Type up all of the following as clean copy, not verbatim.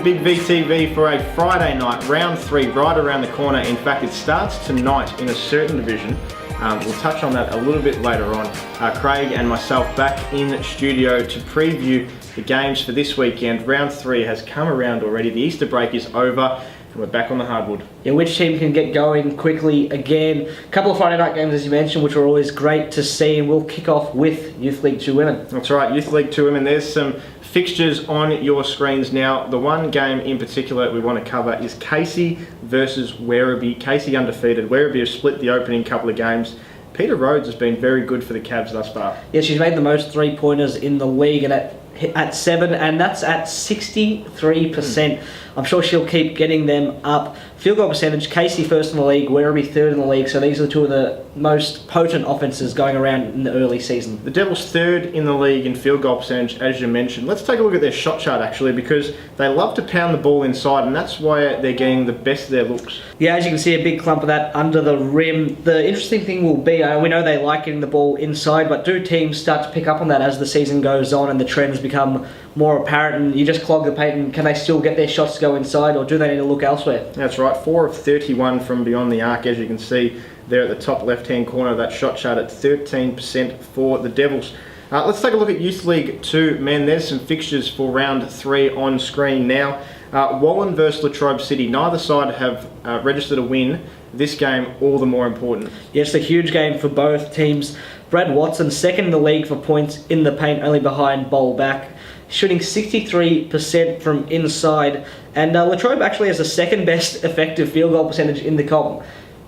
Big VTV for a Friday night, round 3, right around the corner. In fact, it starts tonight in a certain division. We'll touch on that a little bit later on. Craig and myself back in studio to preview the games for this weekend. Round 3 has come around already. The Easter break is over. And we're back on the hardwood. Yeah, which team can get going quickly again? A couple of Friday night games, as you mentioned, which are always great to see. And we'll kick off with Youth League 2 Women. That's right, Youth League 2 Women. There's some fixtures on your screens now. The one game in particular we want to cover is Casey versus Werribee. Casey undefeated. Werribee have split the opening couple of games. Peter Rhodes has been very good for the Cavs thus far. Yeah, she's made the most three-pointers in the league, and at 7, and that's at 63%. I'm sure she'll keep getting them up. Field goal percentage, Casey first in the league, Werribee third in the league, so these are two of the most potent offences going around in the early season. The Devils third in the league in field goal percentage, as you mentioned. Let's take a look at their shot chart actually, because they love to pound the ball inside, and that's why they're getting the best of their looks. Yeah, as you can see, a big clump of that under the rim. The interesting thing will be, we know they like getting the ball inside, but do teams start to pick up on that as the season goes on and the trends become more apparent, and you just clog the paint, and can they still get their shots to go inside, or do they need to look elsewhere? That's right, 4 of 31 from beyond the arc, as you can see there at the top left-hand corner of that shot chart at 13% for the Devils. Let's take a look at Youth League 2 Men. There's some fixtures for round 3 on screen now. Wallen versus Latrobe City. Neither side have registered a win. This game, all the more important. Yeah, it's a huge game for both teams. Brad Watson, second in the league for points in the paint, only behind Bowl back, shooting 63% from inside. And Latrobe actually has the second best effective field goal percentage in the comp.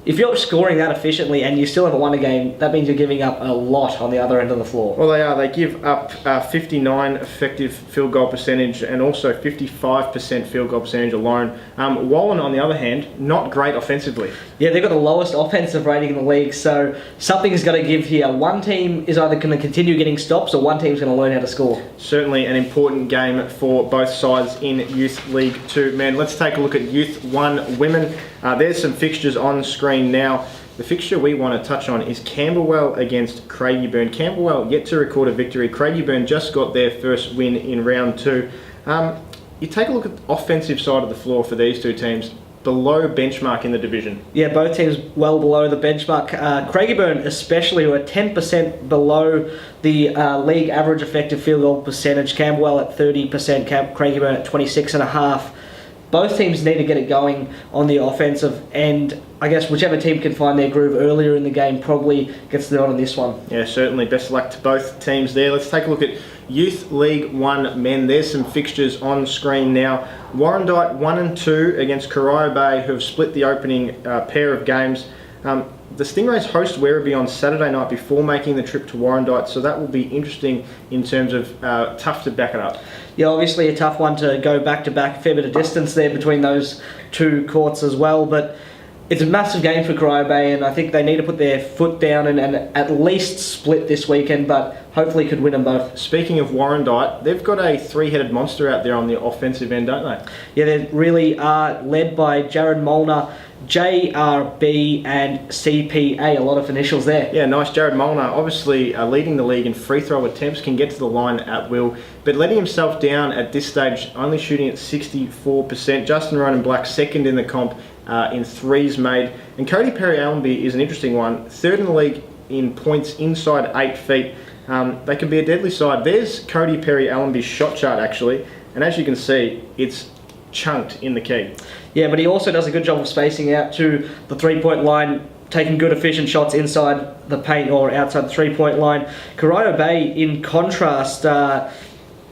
If you're scoring that efficiently and you still haven't won a game, that means you're giving up a lot on the other end of the floor. Well, they are. They give up 59 effective field goal percentage and also 55% field goal percentage alone. Wallen, on the other hand, not great offensively. Yeah, they've got the lowest offensive rating in the league, so something's got to give here. One team is either going to continue getting stops or one team's going to learn how to score. Certainly an important game for both sides in Youth League 2 Men. Let's take a look at Youth 1 Women. There's some fixtures on screen now. The fixture we want to touch on is Camberwell against Craigieburn. Camberwell yet to record a victory. Craigieburn just got their first win in round 2. You take a look at the offensive side of the floor for these two teams. Below benchmark in the division. Yeah, both teams well below the benchmark. Craigieburn especially, who are 10% below the league average effective field goal percentage. Camberwell at 30%, Craigieburn at 26.5%. Both teams need to get it going on the offensive, and I guess whichever team can find their groove earlier in the game probably gets the nod on this one. Yeah, certainly. Best of luck to both teams there. Let's take a look at Youth League 1 Men. There's some fixtures on screen now. Warrandyte 1 and 2 against Corio Bay, who have split the opening pair of games. The Stingrays host Werribee on Saturday night before making the trip to Warrandyte, so that will be interesting in terms of tough to back it up. Yeah, obviously a tough one to go back-to-back. Fair bit of distance there between those two courts as well, but it's a massive game for Corio Bay, and I think they need to put their foot down and at least split this weekend, but hopefully could win them both. Speaking of Warrandyte, they've got a three-headed monster out there on the offensive end, don't they? Yeah, they really are, led by Jared Molnar, JRB and CPA, a lot of initials there. Yeah, nice. Jared Molnar, obviously leading the league in free throw attempts, can get to the line at will, but letting himself down at this stage, only shooting at 64%. Justin Ronan Black, second in the comp in threes made. And Cody Perry-Allenby is an interesting one, third in the league in points inside 8 feet. They can be a deadly side. There's Cody Perry-Allenby's shot chart actually, and as you can see, it's chunked in the key. Yeah, but he also does a good job of spacing out to the three-point line, taking good efficient shots inside the paint or outside the three-point line. Corio Bay, in contrast, a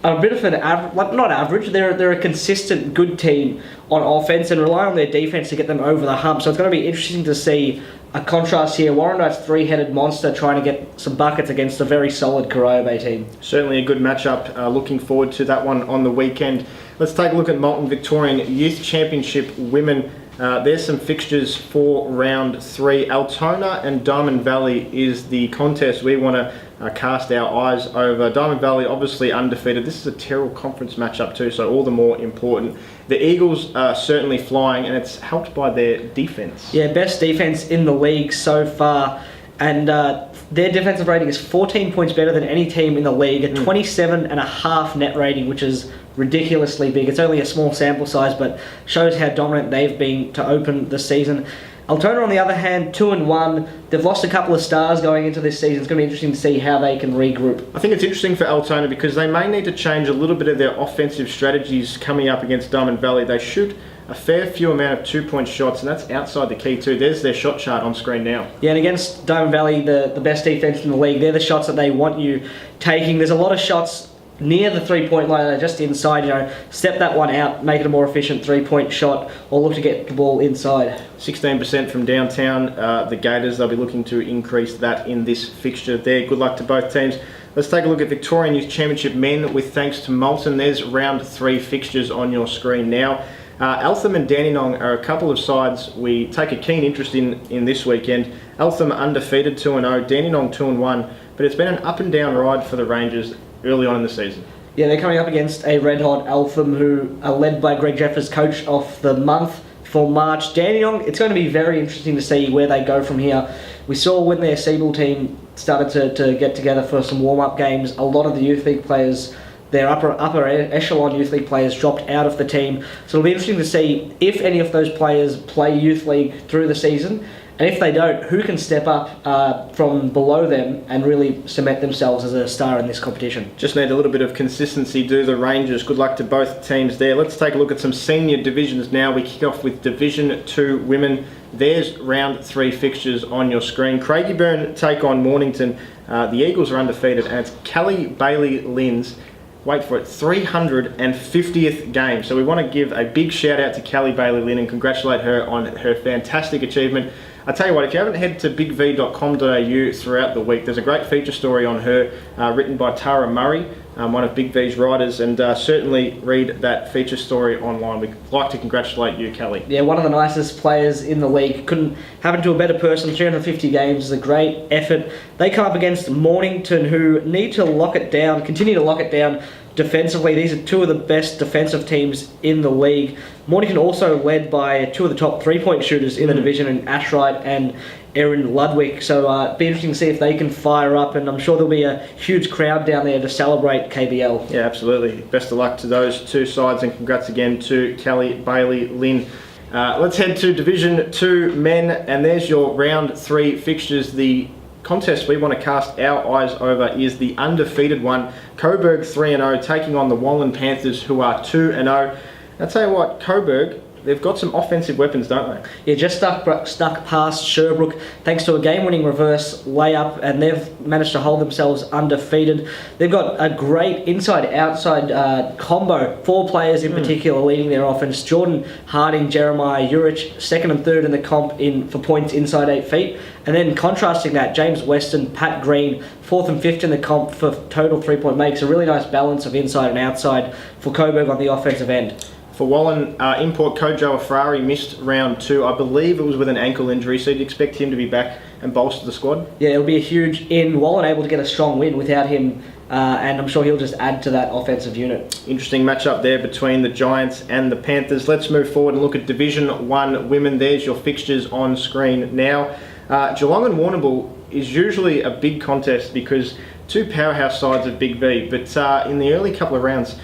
bit of an not average. They're a consistent good team on offense and rely on their defense to get them over the hump. So it's going to be interesting to see a contrast here. Warrandyte's three-headed monster trying to get some buckets against a very solid Corio Bay team. Certainly a good matchup. Looking forward to that one on the weekend. Let's take a look at Moulton Victorian Youth Championship Women. There's some fixtures for round 3. Altona and Diamond Valley is the contest we want to cast our eyes over. Diamond Valley obviously undefeated. This is a Terrell Conference matchup too, so all the more important. The Eagles are certainly flying, and it's helped by their defense. Yeah, best defense in the league so far, and their defensive rating is 14 points better than any team in the league, a 27.5 net rating, which is ridiculously big. It's only a small sample size, but shows how dominant they've been to open the season. Altona, on the other hand, 2-1. They've lost a couple of stars going into this season. It's going to be interesting to see how they can regroup. I think it's interesting for Altona because they may need to change a little bit of their offensive strategies coming up against Diamond Valley. They shoot a fair few amount of 2-point shots, and that's outside the key too. There's their shot chart on screen now. Yeah, and against Diamond Valley, the best defense in the league, they're the shots that they want you taking. There's a lot of shots near the 3-point line, they're just inside, step that one out, make it a more efficient 3-point shot, or look to get the ball inside. 16% from downtown, the Gators, they'll be looking to increase that in this fixture there. Good luck to both teams. Let's take a look at Victorian Youth Championship men with thanks to Moulton. There's round 3 fixtures on your screen now. Eltham and Dandenong are a couple of sides we take a keen interest in this weekend. Eltham undefeated 2-0, Dandenong 2-1, but it's been an up and down ride for the Rangers early on in the season. Yeah, they're coming up against a red-hot Eltham who are led by Greg Jeffers, coach of the month for March. Dandenong, it's going to be very interesting to see where they go from here. We saw when their Seabull team started to get together for some warm-up games, a lot of the youth league players, their upper echelon youth league players, dropped out of the team. So it'll be interesting to see if any of those players play youth league through the season. And if they don't, who can step up from below them and really cement themselves as a star in this competition? Just need a little bit of consistency, do the Rangers. Good luck to both teams there. Let's take a look at some senior divisions now. We kick off with Division 2 women. There's round 3 fixtures on your screen. Craigieburn take on Mornington. The Eagles are undefeated, and it's Callie Bailey Lynn's, wait for it, 350th game. So we want to give a big shout out to Callie Bailey Lynn and congratulate her on her fantastic achievement. I tell you what, if you haven't headed to bigv.com.au throughout the week, there's a great feature story on her written by Tara Murray, one of Big V's writers, and certainly read that feature story online. We'd like to congratulate you, Kelly. Yeah, one of the nicest players in the league. Couldn't happen to a better person. 350 games is a great effort. They come up against Mornington, who need to lock it down, continue to lock it down defensively. These are two of the best defensive teams in the league. Mornington also led by two of the top 3-point shooters in the division, in Ashwright and Erin Ludwig. So it'll be interesting to see if they can fire up, and I'm sure there'll be a huge crowd down there to celebrate KBL. Yeah, absolutely. Best of luck to those two sides, and congrats again to Callie Bailey Lynn. Let's head to Division 2 men, and there's your round 3 fixtures. The contest we want to cast our eyes over is the undefeated one, Coburg 3-0, taking on the Wallen Panthers, who are 2-0. I'll tell you what, Coburg, they've got some offensive weapons, don't they? Yeah, just stuck past Sherbrooke thanks to a game-winning reverse layup, and they've managed to hold themselves undefeated. They've got a great inside-outside combo. 4 players in particular leading their offense. Jordan Harding, Jeremiah Urich, 2nd and 3rd in the comp for points inside 8 feet. And then contrasting that, James Weston, Pat Green, 4th and 5th in the comp for total 3-point makes. A really nice balance of inside and outside for Coburg on the offensive end. For Wallen, import Kojo Afrari missed round 2. I believe it was with an ankle injury, so you'd expect him to be back and bolster the squad. Yeah, it'll be a huge in. Wallen able to get a strong win without him, and I'm sure he'll just add to that offensive unit. Interesting matchup there between the Giants and the Panthers. Let's move forward and look at Division 1 women. There's your fixtures on screen now. Geelong and Warrnambool is usually a big contest because two powerhouse sides of Big V, but in the early couple of rounds,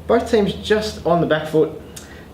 both teams just on the back foot.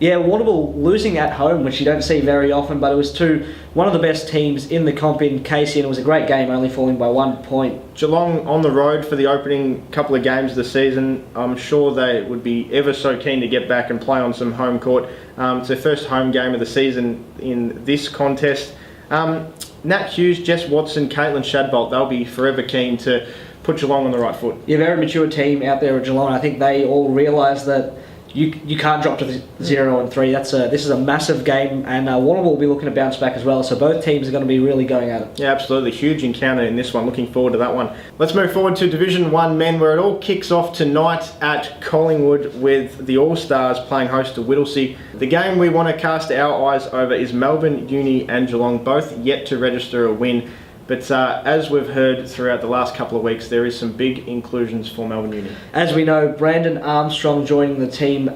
Yeah, Warrnambool losing at home, which you don't see very often, but it was to one of the best teams in the comp in Casey, and it was a great game, only falling by 1 point. Geelong on the road for the opening couple of games of the season. I'm sure they would be ever so keen to get back and play on some home court. It's their first home game of the season in this contest. Nat Hughes, Jess Watson, Caitlin Shadbolt, they'll be forever keen to put Geelong on the right foot. Yeah, very mature team out there at Geelong. I think they all realise that you can't drop to the 0-3. This is a massive game, and Warrnambool will be looking to bounce back as well. So both teams are going to be really going at it. Yeah, absolutely. Huge encounter in this one. Looking forward to that one. Let's move forward to Division 1 men, where it all kicks off tonight at Collingwood with the All-Stars playing host to Whittlesea. The game we want to cast our eyes over is Melbourne Uni and Geelong, both yet to register a win. But as we've heard throughout the last couple of weeks, there is some big inclusions for Melbourne Uni. As we know, Brandon Armstrong joining the team.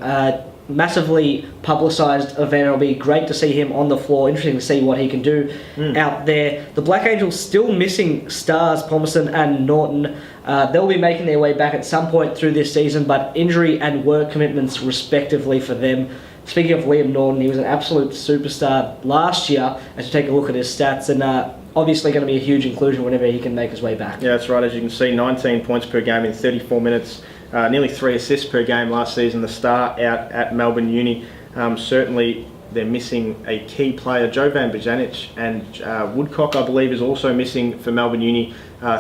massively publicised event. It'll be great to see him on the floor. Interesting to see what he can do out there. The Black Angels still missing stars, Palmerston and Norton. They'll be making their way back at some point through this season, but injury and work commitments respectively for them. Speaking of Liam Norton, he was an absolute superstar last year as you take a look at his stats, and obviously going to be a huge inclusion whenever he can make his way back. Yeah, that's right. As you can see, 19 points per game in 34 minutes, nearly 3 assists per game last season, the star out at Melbourne Uni. Certainly they're missing a key player, Jovan Bojanic, and Woodcock, I believe, is also missing for Melbourne Uni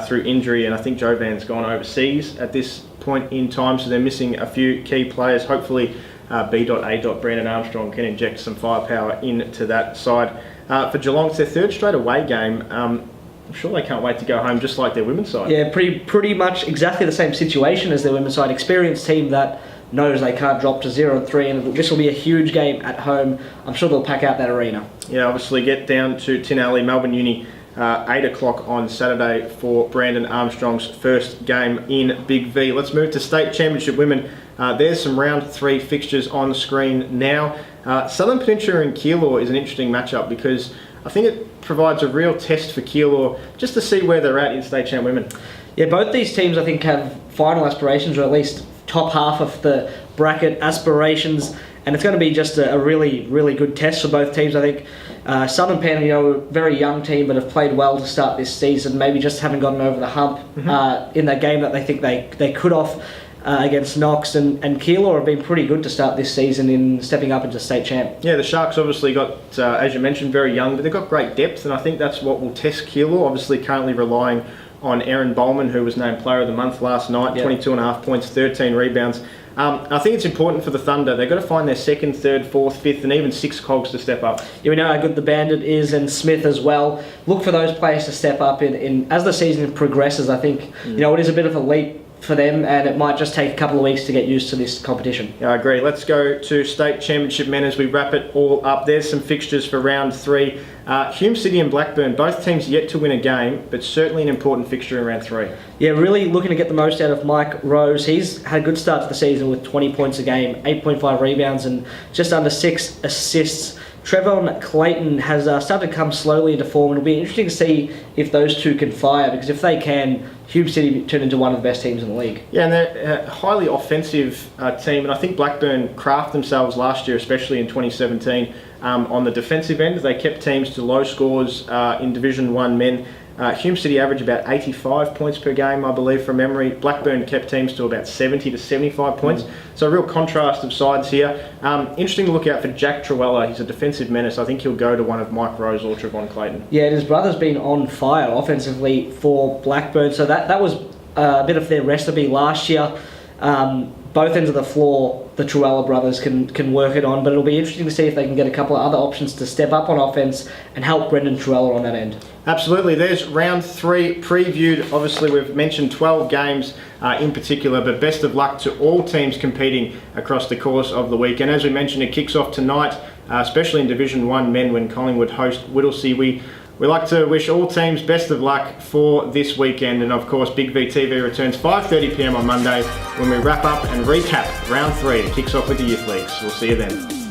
through injury, and I think Jovan's gone overseas at this point in time, so they're missing a few key players. Hopefully B.A. Brandon Armstrong can inject some firepower into that side. For Geelong, it's their third straight away game. I'm sure they can't wait to go home, just like their women's side. Yeah, pretty much exactly the same situation as their women's side. Experienced team that knows they can't drop to 0-3, and this will be a huge game at home. I'm sure they'll pack out that arena. Yeah, obviously get down to Tinalley, Melbourne Uni, 8 o'clock on Saturday for Brandon Armstrong's first game in Big V. Let's move to State Championship Women. There's some round 3 fixtures on the screen now. Southern Peninsula and Keilor is an interesting matchup because I think it provides a real test for Keilor just to see where they're at in State Champ Women. Yeah, both these teams I think have final aspirations, or at least top half of the bracket aspirations, and it's going to be just a really, really good test for both teams. I think Southern Pen, very young team, but have played well to start this season. Maybe just haven't gotten over the hump in that game that they think they could off against Knox, and Keilor have been pretty good to start this season in stepping up into state champ. Yeah, the Sharks obviously got, as you mentioned, very young, but they've got great depth, and I think that's what will test Keilor. Obviously, currently relying on Erin Bowman, who was named Player of the Month last night, 22.5 points, 13 rebounds. I think it's important for the Thunder. They've got to find their 2nd, 3rd, 4th, 5th, and even 6th cogs to step up. Yeah, we know how good the Bandit is, and Smith as well. Look for those players to step up in as the season progresses. I think it is a bit of a leap for them, and it might just take a couple of weeks to get used to this competition. Yeah, I agree. Let's go to State Championship Men as we wrap it all up. There's some fixtures for round 3. Hume City and Blackburn, both teams yet to win a game, but certainly an important fixture in round 3. Yeah, really looking to get the most out of Mike Rose. He's had a good start to the season with 20 points a game, 8.5 rebounds and just under 6 assists. Trevon Clayton has started to come slowly into form, and it'll be interesting to see if those two can fire, because if they can, Hume City turn into one of the best teams in the league. Yeah, and they're a highly offensive team, and I think Blackburn craft themselves last year, especially in 2017, on the defensive end. They kept teams to low scores in Division 1 men. Hume City averaged about 85 points per game, I believe, from memory. Blackburn kept teams to about 70 to 75 points. So a real contrast of sides here. Interesting to look out for Jack Truella. He's a defensive menace. I think he'll go to one of Mike Rose or Trevon Clayton. Yeah, and his brother's been on fire offensively for Blackburn. So that was a bit of their recipe last year. Both ends of the floor, the Truella brothers can work it on, but it'll be interesting to see if they can get a couple of other options to step up on offense and help Brendan Truella on that end. Absolutely. There's round 3 previewed. Obviously, we've mentioned 12 games in particular, but best of luck to all teams competing across the course of the week. And as we mentioned, it kicks off tonight, especially in Division 1 men when Collingwood host Whittlesea. We like to wish all teams best of luck for this weekend, and of course Big V TV returns 5:30 PM on Monday when we wrap up and recap round 3. It kicks off with the Youth Leagues. We'll see you then.